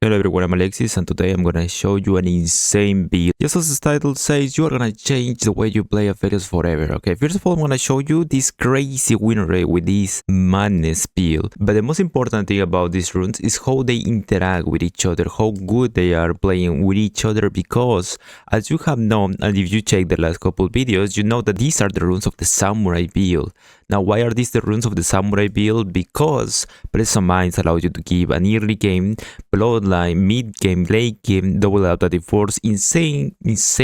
Hello everyone, I'm Alexis and today I'm gonna show you an insane build. Just as the title says, you are gonna change the way you play Aphelios forever, okay? First of all, I'm gonna show you this crazy win rate with this madness build. But the most important thing about these runes is how they interact with each other, how good they are playing with each other, because as you have known, and if you check the last couple videos, you know that these are the runes of the samurai build. Now, why are these the runes of the samurai build? Because Press of Minds allows you to give an early game, bloodline, mid game, late game, double adaptive force, insane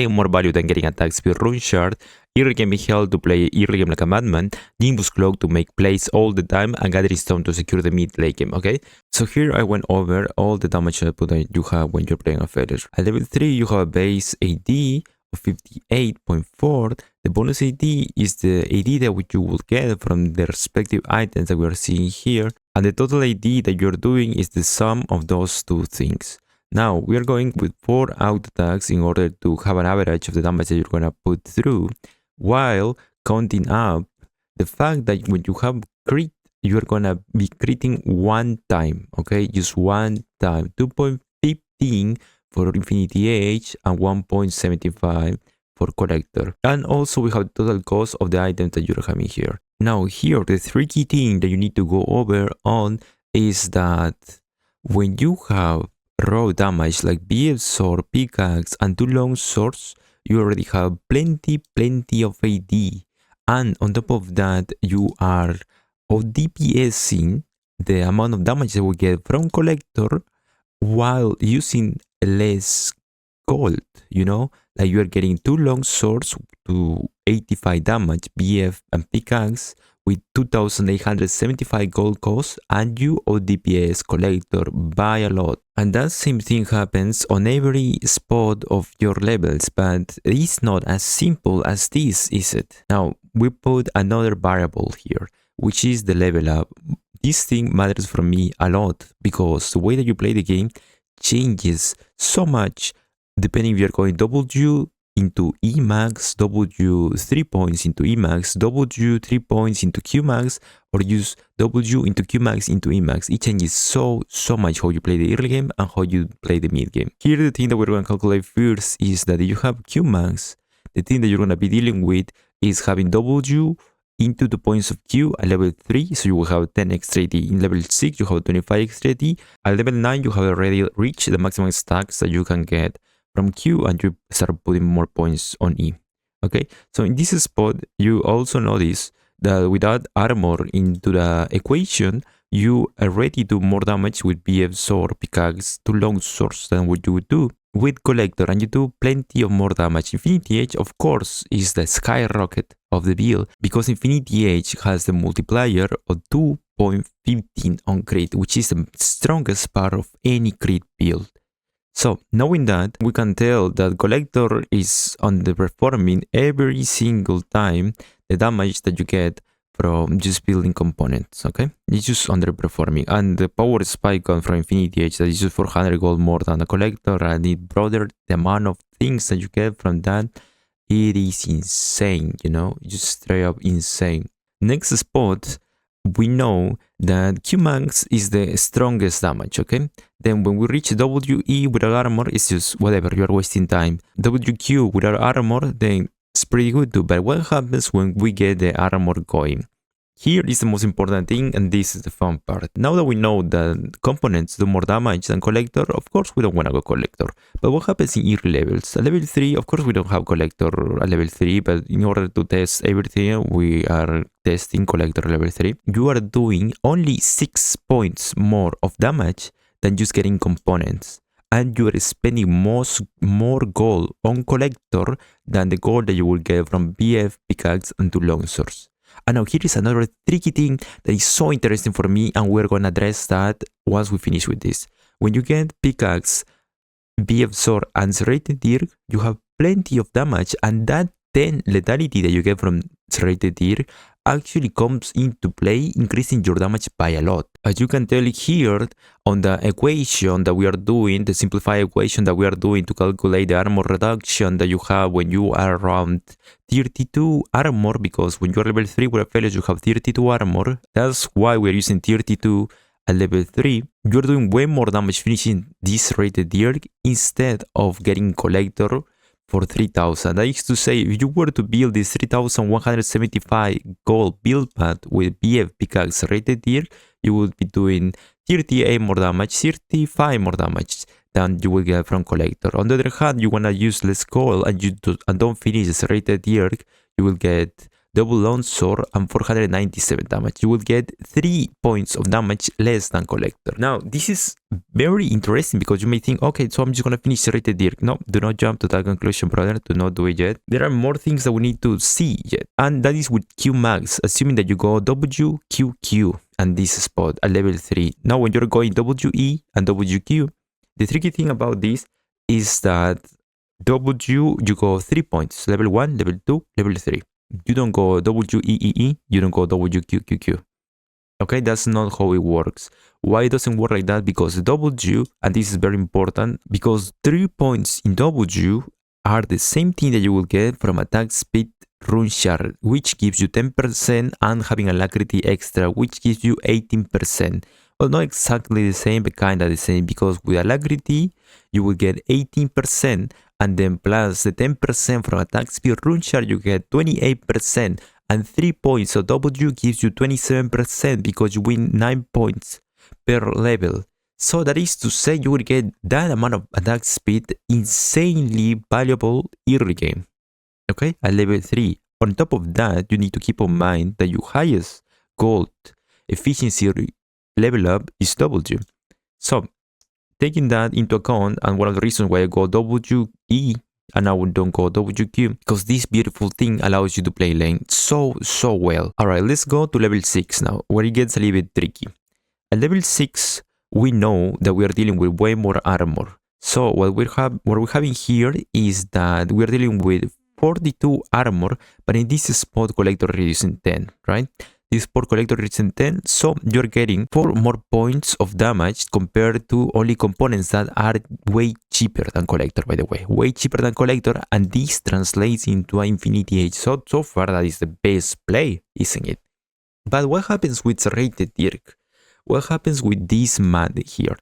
more value than getting attack speed rune shard, early game health to play early game like a madman, Nimbus Cloak to make plays all the time, and Gathering Stone to secure the mid late game, okay? So here I went over all the damage output that you have when you're playing Aphelios. At level 3 you have a base AD of 58.4. The bonus AD is the AD that you will get from the respective items that we are seeing here, and the total AD that you're doing is the sum of those two things. Now we are going with 4 out attacks in order to have an average of the damage that you're gonna put through, while counting up the fact that when you have crit, you're gonna be critting one time, okay? Just one time. 2.15 for Infinity Age and 1.75 for Collector. And also we have the total cost of the items that you're having here. Now here, the tricky thing that you need to go over on is that when you have raw damage like BF Sword, Pickaxe and 2 long swords, you already have plenty of AD. And on top of that, you are DPSing the amount of damage that we get from Collector while using less gold, you know? Like you are getting 2 long swords to 85 damage, BF and Pickaxe with 2,875 gold cost, and you DPS Collector by a lot. And that same thing happens on every spot of your levels, but it's not as simple as this, is it? Now, we put another variable here, which is the level up. This thing matters for me a lot because the way that you play the game changes so much depending if you're going W into Emax, W 3 points into Emax, W 3 points into Qmax, or use W into Qmax into Emax. It changes so much how you play the early game and how you play the mid game. Here the thing that we're going to calculate first is that if you have Qmax, the thing that you're going to be dealing with is having W into the points of Q at level 3, so you will have 10 extra AD. In level 6 you have 25 extra AD. At level 9 you have already reached the maximum stacks that you can get from Q, and you start putting more points on E. Okay, so in this spot you also notice that without armor into the equation, you already do more damage with BF Sword, Pickaxe, 2 long swords than what you would do with Collector, and you do plenty of more damage. Infinity Age, of course, is the skyrocket of the build because Infinity Age has the multiplier of 2.15 on crit, which is the strongest part of any crit build. So, knowing that, we can tell that Collector is underperforming every single time the damage that you get from just building components, okay? It's just underperforming. And the power spike from Infinity Age that is just 400 gold more than a Collector, and it brother, the amount of things that you get from that, it is insane, you know? Just straight up insane. Next spot, we know that Qmax is the strongest damage, okay? Then when we reach WE without armor, it's just whatever, you are wasting time. WQ without armor, then it's pretty good too. But what happens when we get the armor going? Here is the most important thing, and this is the fun part. Now that we know that components do more damage than Collector, of course we don't want to go Collector. But what happens in early levels? At level 3, of course we don't have Collector at level 3, but in order to test everything, we are testing Collector level 3. You are doing only 6 points more of damage than just getting components. And you are spending more gold on Collector than the gold that you will get from BF, Pickaxe, and 2 long swords. And now here is another tricky thing that is so interesting for me, and we're going to address that once we finish with this. When you get Pickaxe, BF Sword, and Serrated Dirk, you have plenty of damage, and that 10 lethality that you get from Serrated Dirk actually comes into play, increasing your damage by a lot. As you can tell here on the equation that we are doing, the simplified equation that we are doing to calculate the armor reduction that you have when you are around 32 armor, because when you are level 3 with Aphelios you have 32 armor. That's why we're using 32 at level 3, you're doing way more damage finishing this rated Dirk instead of getting Collector for 3000. That is to say, if you were to build this 3175 gold build path with BF pickaxe rated Dirk, you would be doing 38 more damage, 35 more damage than you will get from Collector. On the other hand, you wanna use less gold and don't finish this rated Dirk, you will get double longsword and 497 damage. You will get 3 points of damage less than Collector. Now, this is very interesting because you may think, okay, so I'm just gonna finish rated Dirk. No, do not jump to that conclusion, brother. Do not do it yet. There are more things that we need to see yet. And that is with Q max, assuming that you go WQQ and this spot at level 3. Now, when you're going WE and WQ, the tricky thing about this is that W, you go 3 points. Level 1, level 2, level 3. You don't go WEEE, you don't go WQQQ. Okay, that's not how it works. Why it doesn't work like that? Because W, and this is very important, because 3 points in W are the same thing that you will get from attack speed rune shard, which gives you 10%, and having alacrity extra, which gives you 18%. Well, not exactly the same, but kind of the same, because with alacrity, you will get 18%, and then plus the 10% from attack speed rune shard, you get 28%, and 3 points. So W gives you 27% because you win 9 points per level. So that is to say, you will get that amount of attack speed insanely valuable early game. Okay, at level 3. On top of that, you need to keep in mind that your highest gold efficiency level up is W. So taking that into account, and one of the reasons why I go WE and I don't go WQ, because this beautiful thing allows you to play lane so well. Alright, let's go to level 6 now, where it gets a little bit tricky. At level 6, we know that we are dealing with way more armor. So what we're having here is that we're dealing with 42 armor, but in this spot Collector reducing 10, right? This spot Collector reducing 10, so you're getting 4 more points of damage compared to only components that are way cheaper than Collector, by the way. Way cheaper than Collector, and this translates into an Infinity Age. So far that is the best play, isn't it? But what happens with rated Dirk? What happens with this mat here?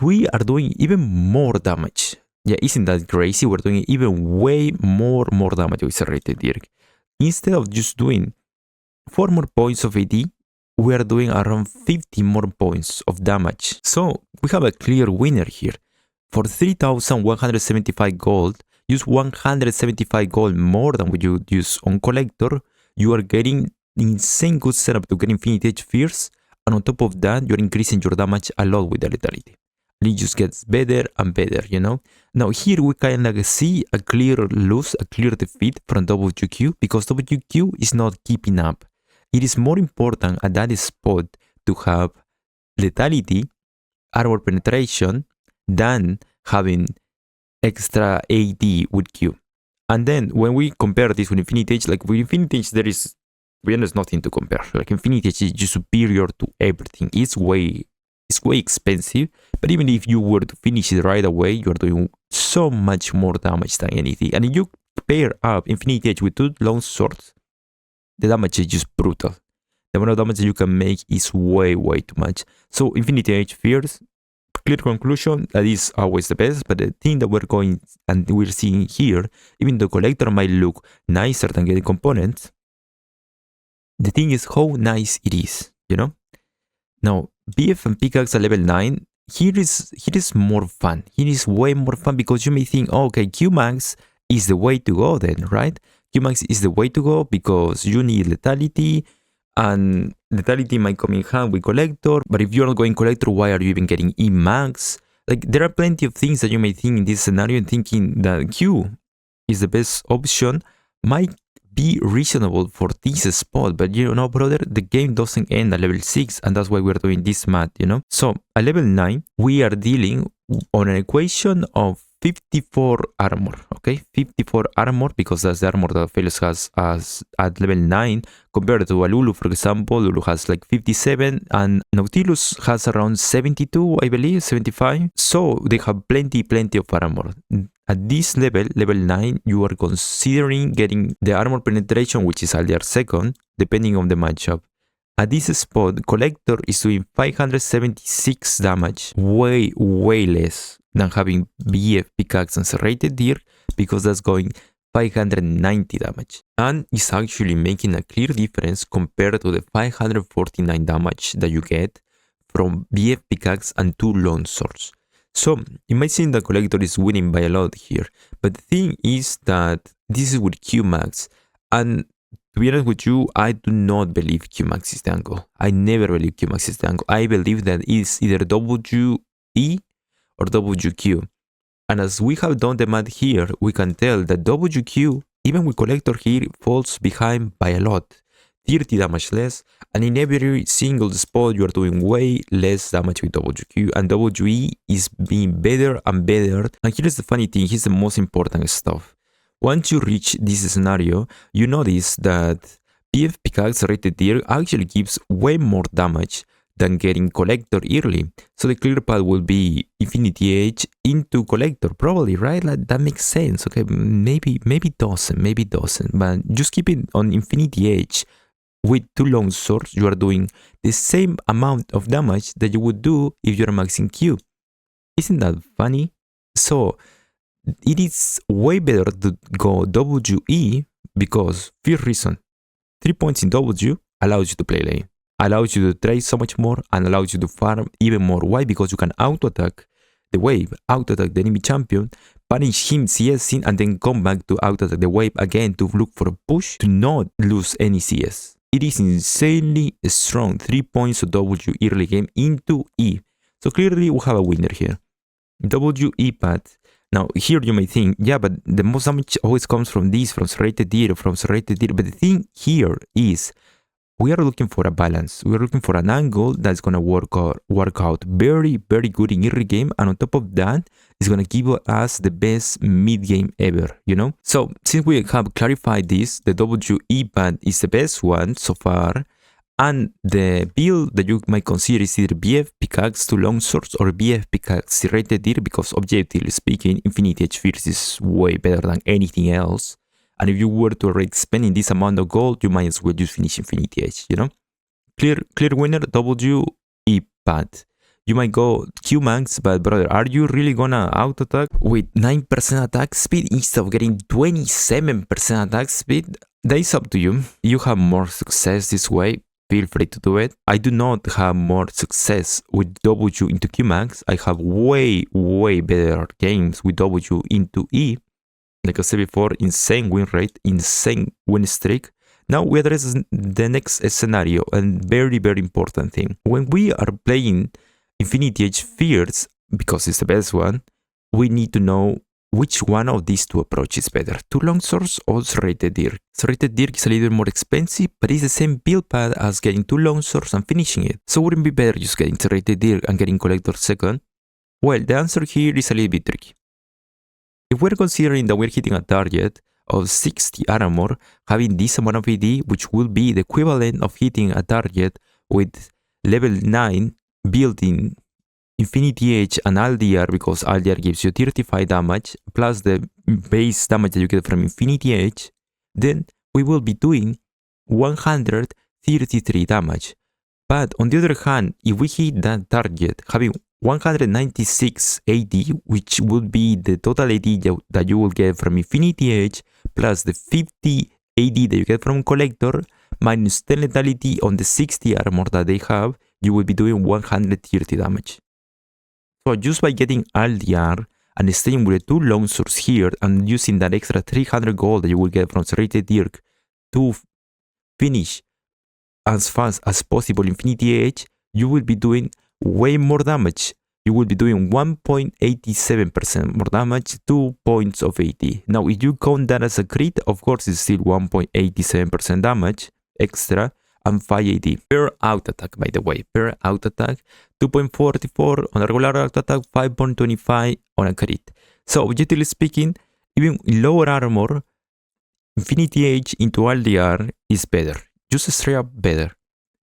We are doing even more damage. Yeah, isn't that crazy? We're doing even way more damage with rated Dirk. Instead of just doing 4 more points of AD, we are doing around 50 more points of damage. So we have a clear winner here. For 3175 gold, use 175 gold more than what you use on Collector. You are getting insane good setup to get Infinity Edge Fierce, and on top of that, you're increasing your damage a lot with the lethality. And it just gets better and better, you know? Now here we kind of see a clear lose, a clear defeat from WQ, because WQ is not keeping up. It is more important at that spot to have lethality, armor penetration, than having extra AD with Q. And then when we compare this with Infinity Age, like with Infinity Age, there's nothing to compare. Like Infinity Age is just superior to everything. It's way expensive, but even if you were to finish it right away, you're doing so much more damage than anything. And if you pair up Infinity Age with 2 long swords, the damage is just brutal. The amount of damage that you can make is way too much. So Infinity Age Fierce, clear conclusion, that is always the best. But the thing that we're seeing here, even though Collector might look nicer than getting components, the thing is how nice it is, you know? Now, BF and Pickaxe at level 9, here is more fun. Here is way more fun because you may think, oh, okay, Qmax is the way to go then, right? Qmax is the way to go because you need lethality, and lethality might come in hand with Collector. But if you're not going Collector, why are you even getting Emax? Like, there are plenty of things that you may think in this scenario, and thinking that Q is the best option might be reasonable for this spot. But you know, brother, the game doesn't end at level 6, and that's why we're doing this math, you know? So at level 9, we are dealing on an equation of 54 armor, okay? 54 armor, because that's the armor that Aphelios has as at level 9, compared to a Lulu, for example. Lulu has like 57, and Nautilus has around 72, I believe, 75. So they have plenty of armor. At this level, level 9, you are considering getting the armor penetration, which is Aldear second, depending on the matchup. At this spot, Collector is doing 576 damage, way less than having BF Pickaxe and Serrated Deer, because that's going 590 damage. And it's actually making a clear difference compared to the 549 damage that you get from BF Pickaxe and 2 Long Swords. So, it might seem that Collector is winning by a lot here, but the thing is that this is with Qmax, and to be honest with you, I do not believe Qmax is the angle. I never believe Qmax is the angle. I believe that it's either WE or WQ. And as we have done the math here, we can tell that WQ, even with Collector here, falls behind by a lot. 30 damage less, and in every single spot you are doing way less damage with WQ, and WE is being better and better. And here's the funny thing, here's the most important stuff. Once you reach this scenario, you notice that BF Pickaxe Rated Deer actually gives way more damage than getting Collector early. So the clear path will be Infinity Edge into Collector, probably, right? Like, that makes sense. Okay, maybe doesn't, but just keep it on Infinity Edge. With 2 Long Swords, you are doing the same amount of damage that you would do if you're maxing Q. Isn't that funny? So, it is way better to go WE because, first reason, 3 points in W allows you to play lane, allows you to trade so much more, and allows you to farm even more. Why? Because you can auto-attack the wave, auto-attack the enemy champion, punish him CSing, and then come back to auto-attack the wave again to look for a push to not lose any CS. It is insanely strong. 3 points of W early game into E. So clearly we have a winner here. WE path. Now here you may think, yeah, but the most damage always comes from this, from Serrated Deer. But the thing here is, we are looking for a balance. We are looking for an angle that's gonna work out very good in early game, and on top of that, it's gonna give us the best mid game ever, you know? So since we have clarified this, the WE path is the best one so far, and the build that you might consider is either BF Pickaxe 2 Long Swords or BF Pickaxe Serrated Deer, because objectively speaking, Infinity Edge Fierce is way better than anything else. And if you were to already spending this amount of gold, you might as well just finish Infinity Edge, you know? Clear winner, WE path. You might go Qmax, but brother, are you really gonna auto-attack with 9% attack speed instead of getting 27% attack speed? That is up to you. You have more success this way, feel free to do it. I do not have more success with W into Qmax. I have way better games with W into E. Like I said before, insane win rate, insane win streak. Now we address the next scenario, and very important thing. When we are playing Infinity Edge Fierce, because it's the best one, we need to know which one of these two approaches is better. 2 Long Swords or Serrated Deer. Serrated Deer is a little more expensive, but it's the same build path as getting 2 Long Swords and finishing it. So wouldn't it be better just getting Serrated Deer and getting Collector second? Well, the answer here is a little bit tricky. If we're considering that we're hitting a target of 60 armor, having this amount of AD, which will be the equivalent of hitting a target with level 9 building Infinity Edge and LDR, because LDR gives you 35 damage, plus the base damage that you get from Infinity Edge, then we will be doing 133 damage. But on the other hand, if we hit that target having 196 AD, which would be the total AD that you will get from Infinity Edge, plus the 50 AD that you get from Collector, minus 10 lethality on the 60 armor that they have, you will be doing 130 damage. So just by getting LDR and staying with the 2 Long Swords here and using that extra 300 gold that you will get from Serrated Deer to finish as fast as possible Infinity Edge, you will be doing way more damage. You will be doing 1.87% more damage, 2 points of AD. Now, if you count that as a crit, of course, it's still 1.87% damage extra and 5 AD per auto attack, by the way. Per auto attack, 2.44 on a regular auto attack, 5.25 on a crit. So, objectively speaking, even lower armor, Infinity Edge into LDR is better. Just straight up better.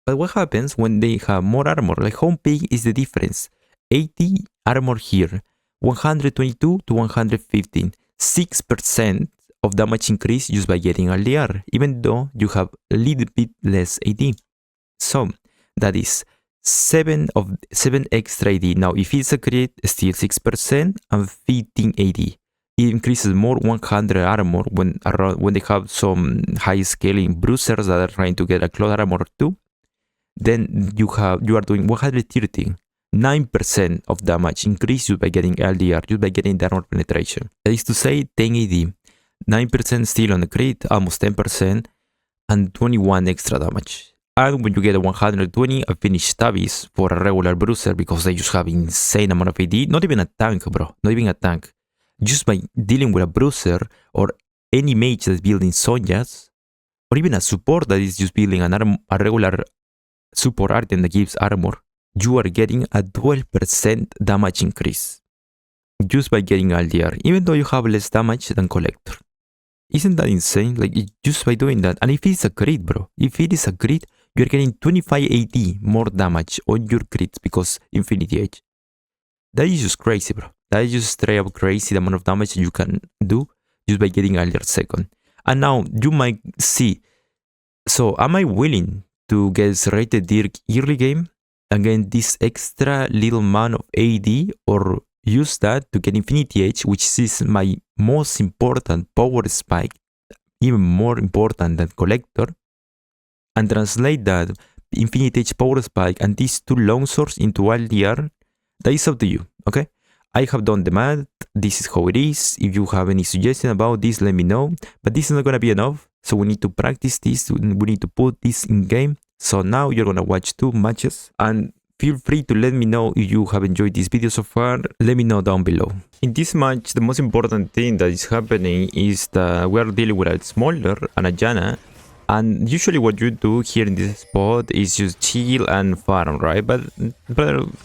But what happens when they have more armor? Like, how big is the difference? 80 armor here, 122 to 115, 6% of damage increase just by getting LDR, even though you have a little bit less AD. So that is 7 extra AD. Now if it's a crit, still 6% and 15 AD. It increases more 100 armor when they have some high scaling bruisers that are trying to get a cloth armor too. Then you are doing 130, 9% of damage increase just by getting LDR, just by getting the armor penetration. That is to say 10 AD, 9% still on the crit, almost 10%, and 21 extra damage. And when you get a 120, a finished stabbies for a regular bruiser, because they just have insane amount of AD, not even a tank, bro, not even a tank. Just by dealing with a bruiser or any mage that's building Sonyas, or even a support that is just building a regular support item that gives armor, you are getting a 12% damage increase just by getting LDR, even though you have less damage than Collector. Isn't that insane? Like, just by doing that. And if it's a crit, bro, if it is a crit, you're getting 25 AD more damage on your crits because Infinity Edge. That is just crazy, bro. That is just straight up crazy, the amount of damage you can do just by getting LDR second. And now you might see, so am I willing to get rated Dirk early game and get this extra little amount of AD, or use that to get Infinity Edge, which is my most important power spike, even more important than Collector, and translate that Infinity Edge power spike and these two longswords into LDR? That is up to you, okay? I have done the math, this is how it is. If you have any suggestion about this, let me know. But this is not gonna be enough, so we need to practice this, we need to put this in game. So now you're gonna watch 2 matches, and feel free to let me know if you have enjoyed this video so far. Let me know down below. In this match, the most important thing that is happening is that we are dealing with a Smolder and a Janna. And usually what you do here in this spot is just chill and farm, right? But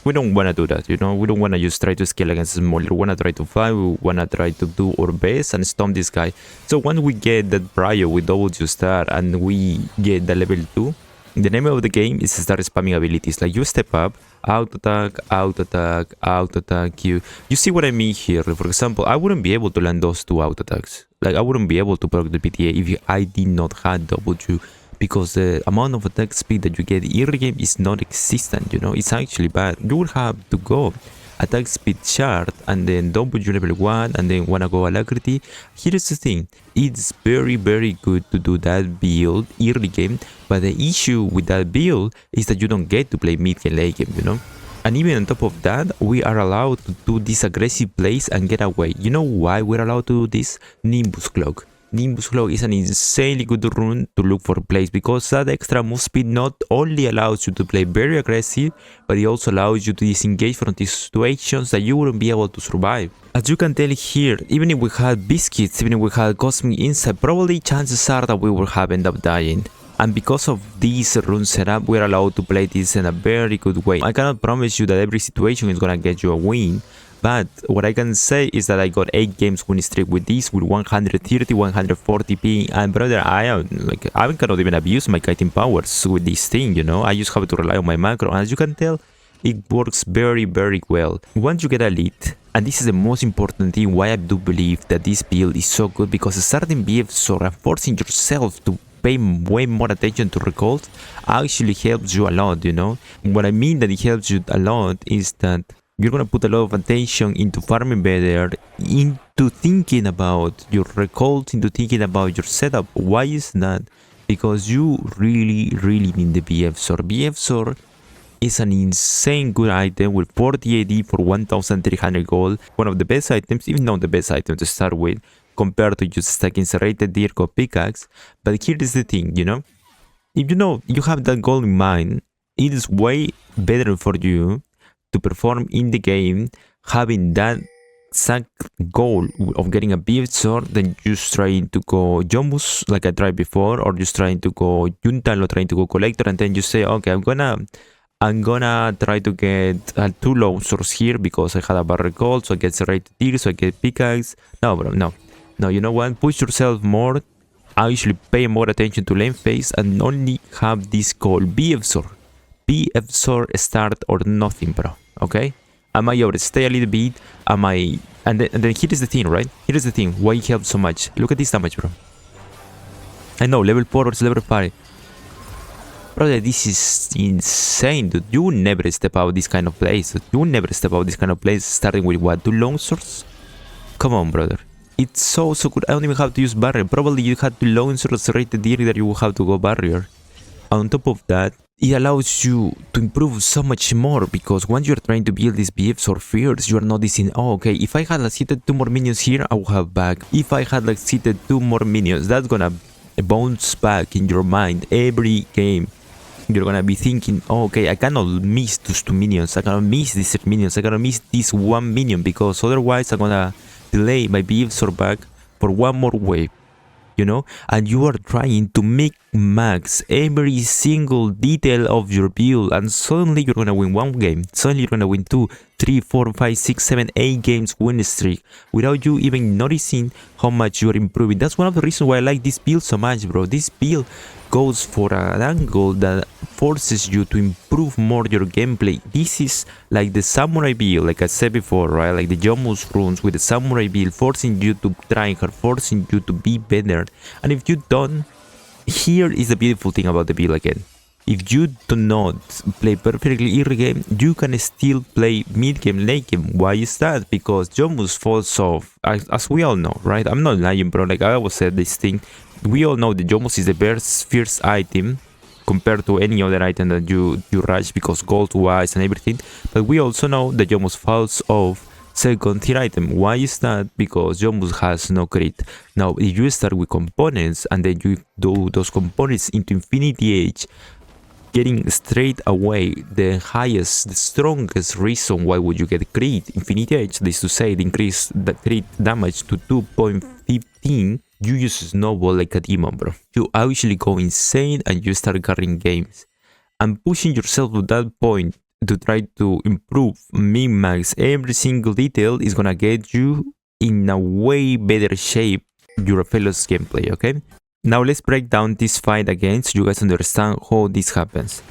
we don't want to do that, you know? We don't want to just try to scale against Smolder. We want to try to fly, we want to try to do our best and stomp this guy. So once we get that Prio with double star and we get the level 2, the name of the game is to start spamming abilities. Like, you step up, auto attack, auto attack, auto attack. You see what I mean here? For example, I wouldn't be able to land those 2 auto attacks. Like, I wouldn't be able to proc the PTA if I did not have W, because the amount of attack speed that you get early game is not existent, you know? It's actually bad. You will have to go attack speed chart and then W level 1 and then wanna go alacrity. Here's the thing, it's very good to do that build early game, but the issue with that build is that you don't get to play mid game, late game, you know? And even on top of that, we are allowed to do these aggressive plays and get away. You know why we're allowed to do this? Nimbus Cloak. Nimbus Cloak is an insanely good rune to look for plays, because that extra move speed not only allows you to play very aggressive, but it also allows you to disengage from these situations that you wouldn't be able to survive. As you can tell here, even if we had Biscuits, even if we had Cosmic Insight, probably chances are that we will have end up dying. And because of this rune setup, we're allowed to play this in a very good way. I cannot promise you that every situation is gonna get you a win, but what I can say is that I got 8 games win streak with this, with 130, 140 ping, and brother, I cannot even abuse my kiting powers with this thing, you know? I just have to rely on my macro, and as you can tell, it works very well. Once you get a lead, and this is the most important thing why I do believe that this build is so good, because starting BFs or forcing yourself to pay way more attention to recalls actually helps you a lot, you know? What I mean that it helps you a lot is that you're gonna put a lot of attention into farming better, into thinking about your recalls, into thinking about your setup. Why is that? Because you really need the BF Sword. BF Sword is an insane good item with 40 AD for 1300 gold. One of the best items, even not the best item to start with, compared to just stacking serrated Dirk or pickaxe. But here is the thing, you know, if you have that goal in mind, it is way better for you to perform in the game having that exact goal of getting a BF sword than just trying to go Jombus like I tried before, or just trying to go Juntal or trying to go Collector, and then you say, okay, I'm gonna try to get 2 low swords here because I had a barrel call, so I get serrated Dirk, so I get pickaxe. No, bro, no, you know what? Push yourself more. Actually pay more attention to lane phase and only have this goal. BF sword. BF sword start or nothing, bro. Okay? Am I overstay a little bit? Am I... And then here is the thing, right? Here is the thing. Why it helps so much? Look at this damage, bro. I know, level 4 versus level 5. Brother, this is insane, dude. You would never step out this kind of place. Dude. You would never step out this kind of place starting with what? 2 longswords? Come on, brother. It's so good. I don't even have to use barrier. Probably you had 2 longswords right there that you will have to go barrier. On top of that, it allows you to improve so much more, because once you're trying to build these BFs or fears, you are noticing, oh, okay, if I had like seated 2 more minions here, I will have back. If I had like seated 2 more minions, that's gonna bounce back in your mind every game. You're gonna be thinking, oh, okay, I cannot miss those 2 minions, I cannot miss these 3 minions, I cannot miss this 1 minion, because otherwise I'm gonna delay my BFs or back for 1 more wave. You know, and you are trying to make max every single detail of your build, and suddenly you're gonna win 1 game, suddenly you're gonna win 2, 3, 4, 5, 6, 7, 8 games win streak without you even noticing how much you're improving. That's one of the reasons why I like this build so much, bro. This build goes for an angle that forces you to improve more your gameplay. This is like the samurai build, like I said before, right? Like the Jomus runes with the samurai build, forcing you to try hard, forcing you to be better. And if you don't, here is the beautiful thing about the build again. If you do not play perfectly early game, you can still play mid game, late game. Why is that? Because Jomus falls off, as we all know, right? I'm not lying, bro. Like I always said this thing. We all know that Jomus is the best first item compared to any other item that you rush, because gold wise and everything. But we also know that Jomus falls off second tier item. Why is that? Because Jomus has no crit. Now if you start with components and then you do those components into Infinity Age, getting straight away the highest, the strongest reason why would you get crit Infinity Age, this is to say, increase the crit damage to 2.15. You use snowball like a demon, bro. You actually go insane and you start carrying games. And pushing yourself to that point to try to improve, min-max every single detail is gonna get you in a way better shape your Aphelios gameplay, okay? Now let's break down this fight again so you guys understand how this happens.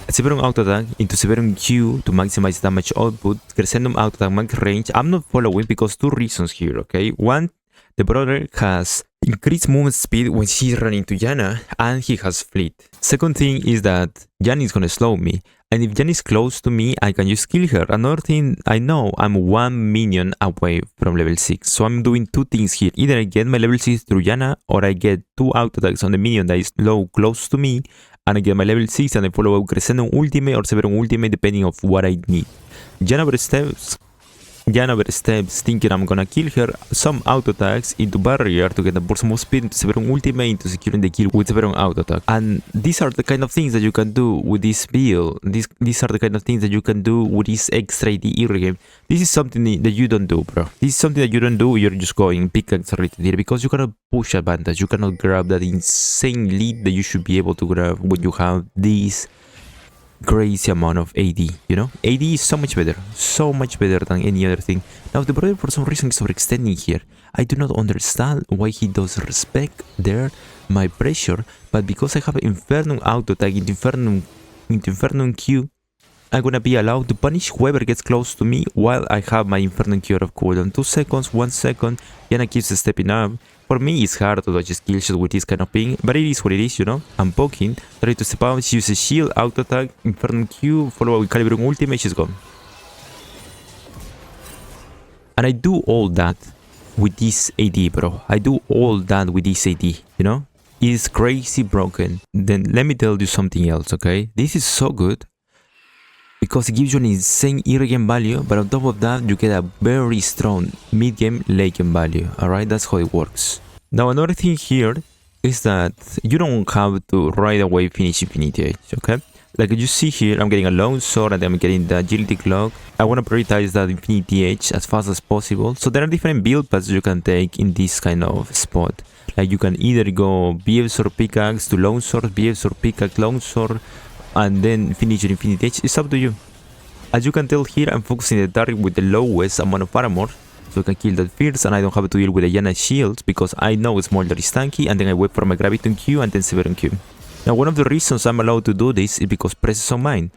Severum auto attack into Severum Q to maximize damage output, Crescendum auto attack max range. I'm not following because 2 reasons here, okay? One, the brother has increased movement speed when she's running to Yana, and he has fleet. Second thing is that Yana is gonna slow me, and if Yana is close to me, I can just kill her. Another thing, I know I'm 1 minion away from level 6, so I'm doing 2 things here. Either I get my level 6 through Yana, or I get 2 auto attacks on the minion that is low close to me, and I get my level 6 and I follow up Crescendo ultimate or Severum ultimate depending on what I need. Yana steps thinking I'm gonna kill her, some auto attacks into barrier to get a burst move speed into Severum ultimate into securing the kill with Severum auto attack. And these are the kind of things that you can do with this build. These are the kind of things that you can do with this extra AD early game. This is something that you don't do, bro. This is something that you don't do. You're just going pickaxe right here because you cannot push advantage. You cannot grab that insane lead that you should be able to grab when you have this crazy amount of AD, you know? AD is so much better than any other thing. Now the brother for some reason is overextending here. I do not understand why he does respect my pressure, but because I have Infernum auto attack into Infernum Q, I'm gonna be allowed to punish whoever gets close to me while I have my Infernum Q of cooldown. 2 seconds, 1 second, Yana keeps stepping up. For me, it's hard to dodge skill shots with this kind of ping, but it is what it is, you know? I'm poking, try to step out, she uses shield, auto attack, Infernum Q, follow up with Calibrum ultimate, she's gone. And I do all that with this AD, bro. I do all that with this AD, you know? It is crazy broken. Then let me tell you something else, okay? This is so good because it gives you an insane early game value, but on top of that, you get a very strong mid game, late game value. Alright, that's how it works. Now, another thing here is that you don't have to right away finish Infinity Age, okay? Like you see here, I'm getting a long sword and I'm getting the agility clock. I want to prioritize that Infinity Age as fast as possible. So there are different build paths you can take in this kind of spot. Like you can either go BFs or pickaxe to long sword, BFs or pickaxe, long sword, and then finish your Infinity Age. It's up to you. As you can tell here, I'm focusing the target with the lowest amount of armor, so I can kill that first, and I don't have to deal with the Yana shields because I know Smolder is tanky, and then I wait for my Graviton Q and then Severum Q. Now, one of the reasons I'm allowed to do this is because Presence of Mind.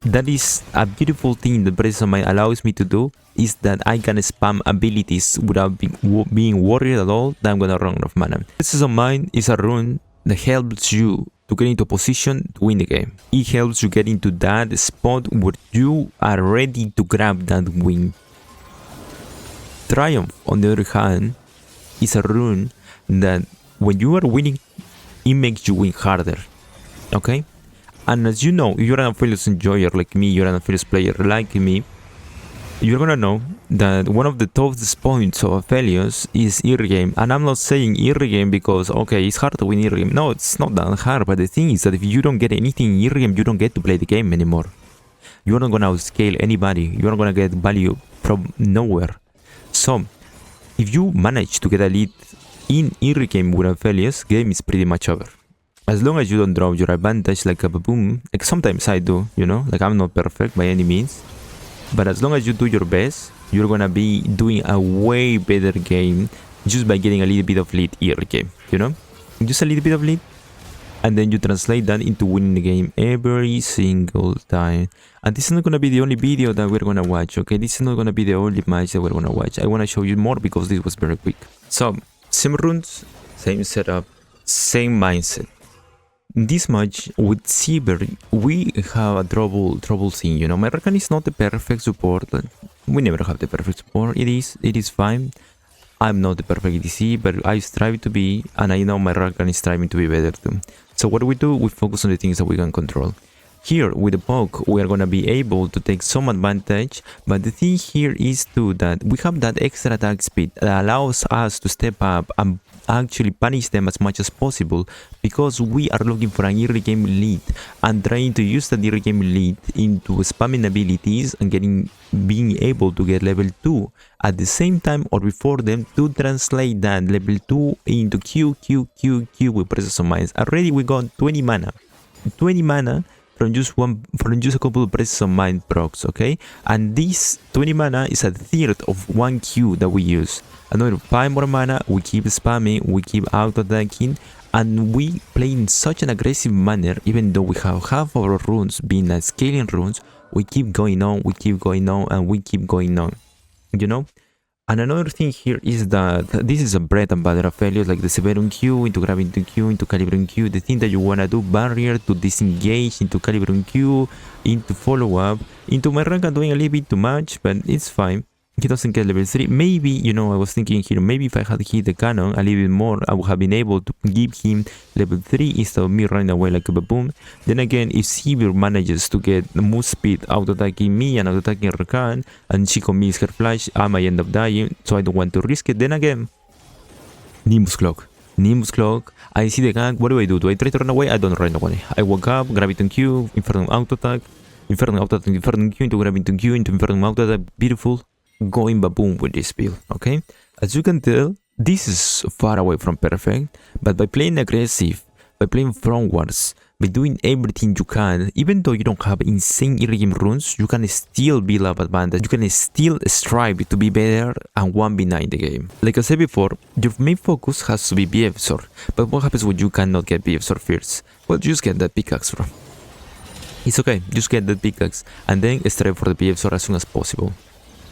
That is a beautiful thing that Presence of Mind allows me to do, is that I can spam abilities without being worried at all that I'm gonna run out of mana. Presence of Mind is a rune that helps you to get into a position to win the game. It helps you get into that spot where you are ready to grab that win. Triumph, on the other hand, is a rune that when you are winning, it makes you win harder. Okay? And as you know, if you're an Aphelios enjoyer like me, you're an Aphelios player like me, you're gonna know that one of the toughest points of Aphelios is early game. And I'm not saying early game because, okay, it's hard to win early game. No, it's not that hard. But the thing is that if you don't get anything in early game, you don't get to play the game anymore. You're not gonna outscale anybody. You're not gonna get value from nowhere. So, if you manage to get a lead in early game with Aphelios, game is pretty much over. As long as you don't drop your advantage like a baboon, like sometimes I do, you know, like I'm not perfect by any means. But as long as you do your best, you're gonna be doing a way better game just by getting a little bit of lead early game, you know? Just a little bit of lead, and then you translate that into winning the game every single time. And this is not gonna be the only video that we're gonna watch, okay? This is not gonna be the only match that we're gonna watch. I wanna show you more because this was very quick. So, same runes, same setup, same mindset. In this match with Sieber, we have a trouble scene, you know. My Rakan is not the perfect support. We never have the perfect support. It is fine. I'm not the perfect EDC, but I strive to be, and I know my Rakan is striving to be better too. So what do? We focus on the things that we can control. Here, with the poke, we are gonna be able to take some advantage, but the thing here is too that we have that extra attack speed that allows us to step up and actually punish them as much as possible, because we are looking for an early game lead and trying to use that early game lead into spamming abilities and being able to get level 2 at the same time or before them to translate that level 2 into Q with Presence of Mind. Already we got 20 mana from just a couple of Presence of Mind procs, okay? And this 20 mana is a third of 1 Q that we use. Another 5 more mana, we keep spamming, we keep auto-attacking, and we play in such an aggressive manner. Even though we have half of our runes being scaling runes, we keep going on, and we keep going on, you know? And another thing here is that this is a bread and butter Aphelios, like the Severum Q into Gravity Q into Calibrum Q. The thing that you wanna do, barrier to disengage into Calibrum Q, into follow up, into my rank. I'm doing a little bit too much, but it's fine. He doesn't get level 3. Maybe, you know, I was thinking here, maybe if I had hit the cannon a little bit more, I would have been able to give him level 3 instead of me running away like a baboon. Then again, if Sieber manages to get move speed out-attacking me and out-attacking Rakan, and she commits her flash, I might end up dying, so I don't want to risk it. Then again, Nimbus Cloak, I see the gang, what do? Do I try to run away? I don't run away. I woke up, Graviton Q, Inferno auto-attack, Inferno Q into Graviton Q into Inferno auto-attack, beautiful. Going baboon with this build, okay? As you can tell, this is far away from perfect, but by playing aggressive, by playing frontwards, by doing everything you can, even though you don't have insane early game runes, you can still build up advantage. You can still strive to be better and 1v9 the game. Like I said before, your main focus has to be BF Sword, but what happens when you cannot get BF Sword first? Well, just get that pickaxe, bro. It's okay, just get that pickaxe, and then strive for the BF Sword as soon as possible.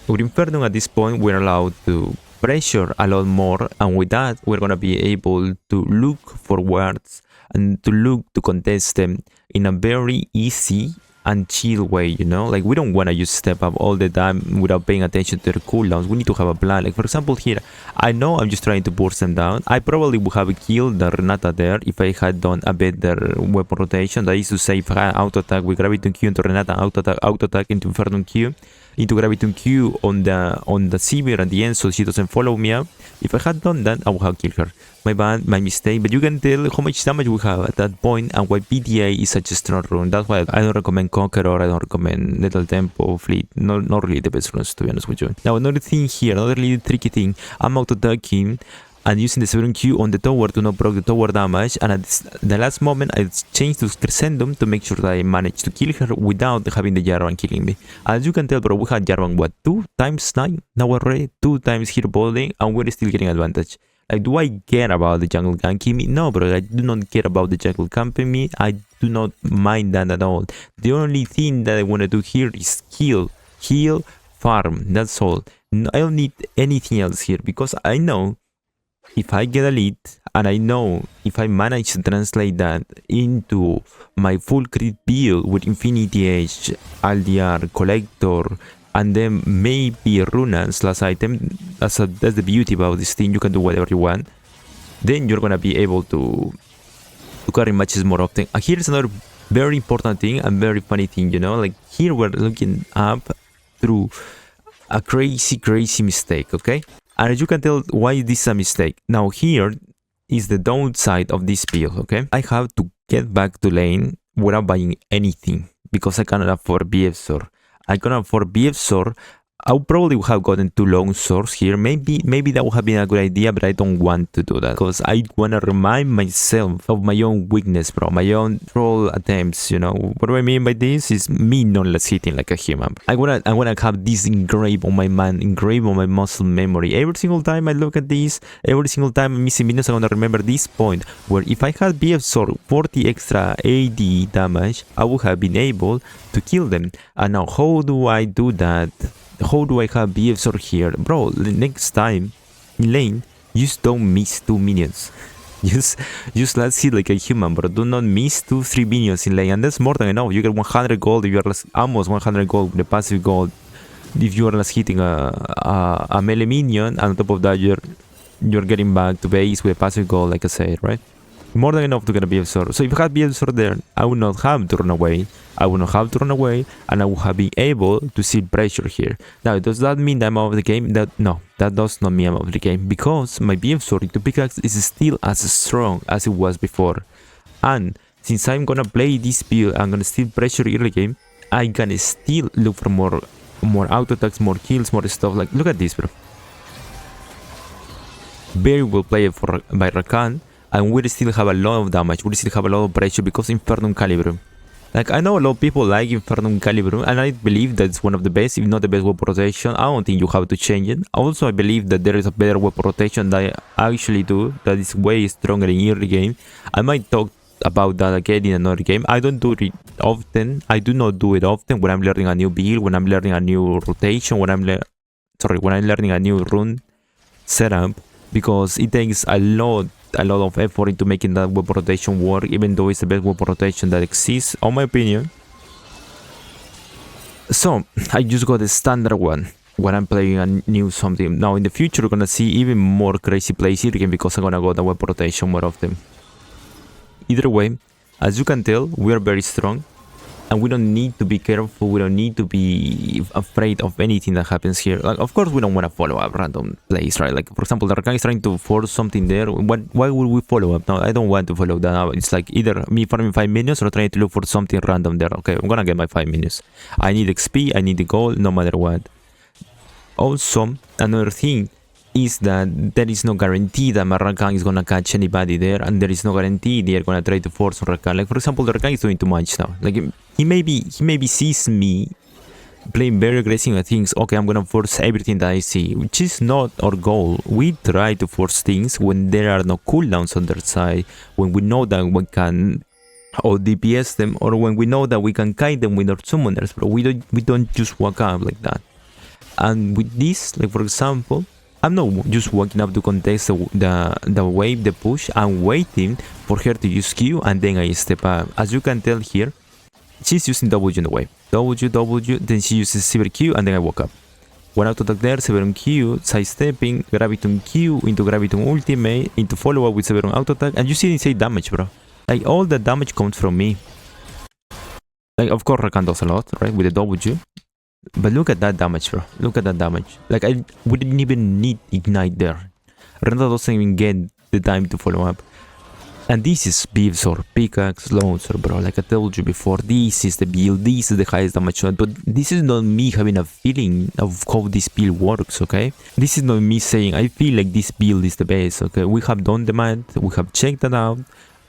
With Inferno at this point, we're allowed to pressure a lot more, and with that, we're gonna be able to look for wards and to look to contest them in a very easy and chill way, you know? Like, we don't wanna just step up all the time without paying attention to their cooldowns. We need to have a plan. Like, for example, here, I know I'm just trying to burst them down. I probably would have killed the Renata there if I had done a better weapon rotation. That is to say, if I had auto-attack with Gravity Q into Renata, auto-attack into Inferno Q, into Gravity Q on the Sieber at the end so she doesn't follow me up. If I had done that, I would have killed her. My bad, my mistake, but you can tell how much damage we have at that point and why PTA is such a strong rune. That's why I don't recommend Conqueror, I don't recommend Lethal Tempo, Fleet, not really the best runes, to be honest with you. Now another thing here, another really tricky thing, I'm auto-attacking and using the Severum Q on the tower to not proc the tower damage, and at the last moment I changed to Crescendum to make sure that I managed to kill her without having the Jarvan killing me. As you can tell, bro, we had Jarvan, what, 2 times 9 now already? 2 times hero bowling, and we're still getting advantage. Like, do I care about the jungle ganking me? No, bro, I do not care about the jungle camping me. I do not mind that at all. The only thing that I want to do here is heal, farm, that's all. I don't need anything else here, because I know if I get elite, and I know if I manage to translate that into my full crit build with Infinity Edge, LDR, Collector, and then maybe Runas last item, that's the beauty about this thing, you can do whatever you want, then you're gonna be able to carry matches more often. Here's another very important thing and very funny thing, you know, like here we're looking up through a crazy mistake, okay? And as you can tell, why this is a mistake. Now here is the downside of this build, okay? I have to get back to lane without buying anything because I cannot afford BF Sword. I cannot afford BF Sword. I probably would have gotten 2 long swords here. Maybe that would have been a good idea, but I don't want to do that because I want to remind myself of my own weakness, bro. My own troll attempts, you know. What do I mean by this? Is me not less hitting like a human. I wanna have this engraved on my mind, engraved on my muscle memory. Every single time I look at this, every single time I'm missing minions, I want to remember this point where if I had BF Sword 40 extra AD damage, I would have been able to kill them. And now how do I do that? How do I have BF Sword here? Bro, the next time in lane, just don't miss 2 minions. just let's hit like a human, bro. Do not miss 2-3 minions in lane. And that's more than enough. You get 100 gold if you are almost 100 gold with the passive gold. If you are less hitting a melee minion, and on top of that you're getting back to base with passive gold, like I said, right? More than enough to get a BF Sword. So if I had BF Sword there, I would not have to run away. I would not have to run away, and I would have been able to see pressure here. Now, does that mean that I'm out of the game? No, that does not mean I'm out of the game, because my BF Sword into pickaxe is still as strong as it was before. And since I'm gonna play this build, I'm gonna still pressure early game, I can still look for more auto attacks, more kills, more stuff. Like, look at this, bro. Very well played by Rakan. And we still have a lot of damage, we still have a lot of pressure because Infernum Calibrum. Like, I know a lot of people like Infernum Calibrum, and I believe that's one of the best, if not the best weapon rotation. I don't think you have to change it. Also, I believe that there is a better weapon rotation that I actually do, that is way stronger in early game. I might talk about that again in another game. I don't do it often. I do not do it often when I'm learning a new build, when I'm learning a new rotation, when I'm learning a new rune setup, because it takes a lot of effort into making that weapon rotation work, even though it's the best weapon rotation that exists, on my opinion. So I just got the standard one when I'm playing a new something. Now in the future we're gonna see even more crazy plays here again, because I'm gonna go the weapon rotation more often. Either way, as you can tell, we are very strong, and we don't need to be careful, we don't need to be afraid of anything that happens here. Like, of course we don't want to follow up random plays, right? Like, for example, the Rakan is trying to force something there. Why would we follow up? No, I don't want to follow that up. It's like either me farming 5 minions or trying to look for something random there. Okay, I'm gonna get my 5 minions. I need XP, I need the gold, no matter what. Also, another thing is that there is no guarantee that my Rakan is gonna catch anybody there, and there is no guarantee they are gonna try to force on Rakan. Like, for example, the Rakan is doing too much now. Like, he maybe sees me playing very aggressive and thinks, okay, I'm gonna force everything that I see, which is not our goal. We try to force things when there are no cooldowns on their side, when we know that we can or DPS them, or when we know that we can kite them with our summoners, but we don't just walk up like that. And with this, like, for example, I'm not just walking up to contest the wave, the push. I'm waiting for her to use Q, and then I step up. As you can tell here, she's using W in the wave. W, then she uses Cyber Q, and then I walk up. One auto attack there, Severum Q, sidestepping, Graviton Q into Graviton ultimate, into follow up with Severum auto attack, and you see insane damage, bro. Like, all the damage comes from me. Like, of course Rakan does a lot, right, with the W. But look at that damage, bro. Look at that damage. Like, we didn't even need Ignite there. Renata doesn't even get the time to follow up. And this is Beeves or Pickaxe, Launcher, bro. Like I told you before, this is the build, this is the highest damage shot. But this is not me having a feeling of how this build works, okay? This is not me saying, I feel like this build is the best, okay? We have done the math, we have checked that out,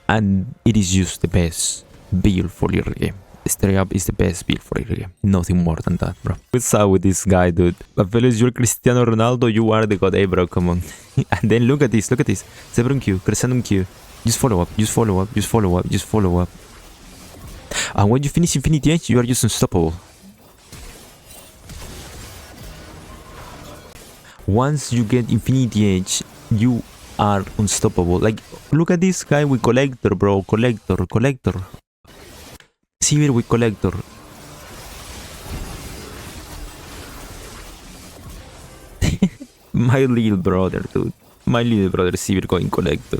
and it is just the best build for early game. Straight up is the best build for early game. Nothing more than that, bro. What's up with this guy, dude? Aphelios, you're Cristiano Ronaldo, you are the god. Hey, bro, come on. And then look at this, look at this. Severum Q, Crescendum Q. Just follow up, just follow up, just follow up, just follow up. And when you finish Infinity Edge, you are just unstoppable. Once you get Infinity Edge, you are unstoppable. Like, look at this guy with collector, bro. Collector. Sivir with collector. My little brother, dude. My little brother Sivir going collector.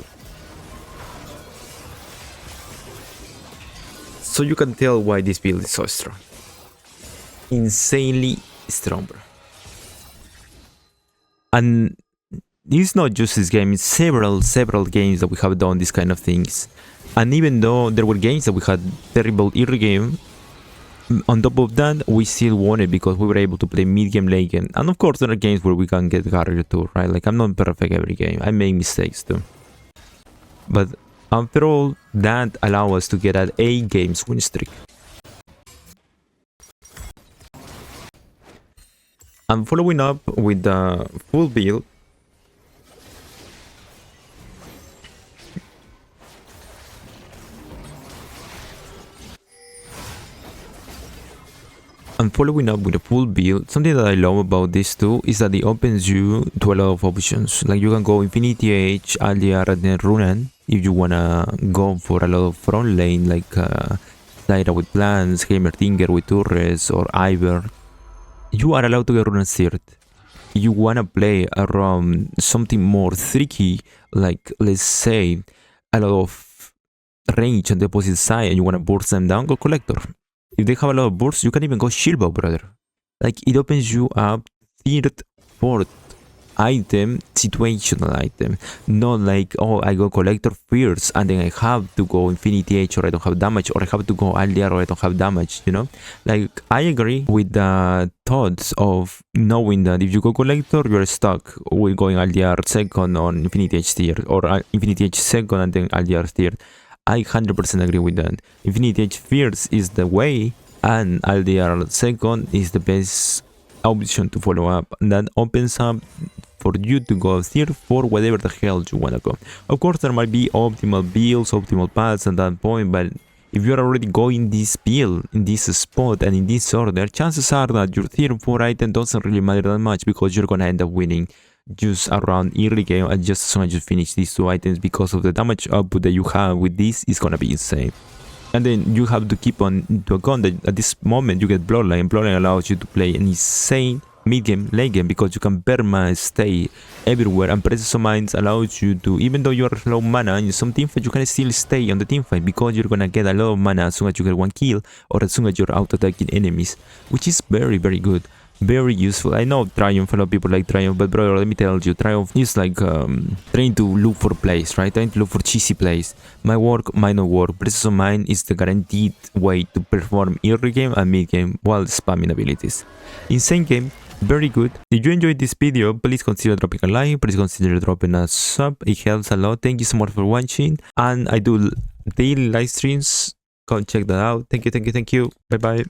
So you can tell why this build is so strong. Insanely strong, bro. And it's not just this game, it's several games that we have done these kind of things. And even though there were games that we had terrible early game, on top of that, we still won it because we were able to play mid-game, late game. And of course, there are games where we can get carried too, right? Like, I'm not perfect every game. I make mistakes too. But after all, that allows us to get an 8 games win streak. I'm following up with the full build. I'm following up with a full build. Something that I love about this too is that it opens you to a lot of options. Like, you can go Infinity Age, Aldiar, and then Runan if you wanna go for a lot of front lane, like Lyra with Plants, Heimerdinger with Turrets, or Iver. You are allowed to get Runan third. You wanna play around something more tricky, like, let's say, a lot of range on the opposite side, and you wanna burst them down, go Collector. If they have a lot of bursts, you can even go Shieldbow, brother. Like, it opens you up third, fourth item, situational item. Not like, oh, I go Collector first and then I have to go Infinity Age or I don't have damage, or I have to go Aldiar or I don't have damage, you know? Like, I agree with the thoughts of knowing that if you go Collector, you're stuck with going Aldiar second on Infinity Age tier, or Infinity Age second and then Aldiar third. I 100% agree with that. Infinity Age first is the way, and Aldiar second is the best option to follow up. And that opens up for you to go third for whatever the hell you wanna go. Of course, there might be optimal builds, optimal paths at that point, but if you're already going this build, in this spot, and in this order, chances are that your third 4 item doesn't really matter that much, because you're gonna end up winning just around early game, and just as soon as you finish these 2 items, because of the damage output that you have with this, is gonna be insane. And then you have to keep on into account that at this moment you get Bloodline. Bloodline allows you to play an insane mid-game, late game, because you can perma stay everywhere, and Presence of Mind allows you to, even though you are low mana in some teamfight, you can still stay on the teamfight, because you're gonna get a lot of mana as soon as you get 1 kill, or as soon as you're out-attacking enemies, which is very, very good. Very useful. I know Triumph, a lot of people like Triumph, but brother, let me tell you, Triumph is like trying to look for plays, right? Trying to look for cheesy plays. My work, might not work. Presence of Mind is the guaranteed way to perform early game and mid game while spamming abilities. Insane game, very good. If you enjoyed this video, please consider dropping a like, please consider dropping a sub. It helps a lot. Thank you so much for watching, and I do daily live streams. Go check that out. Thank you. Bye bye.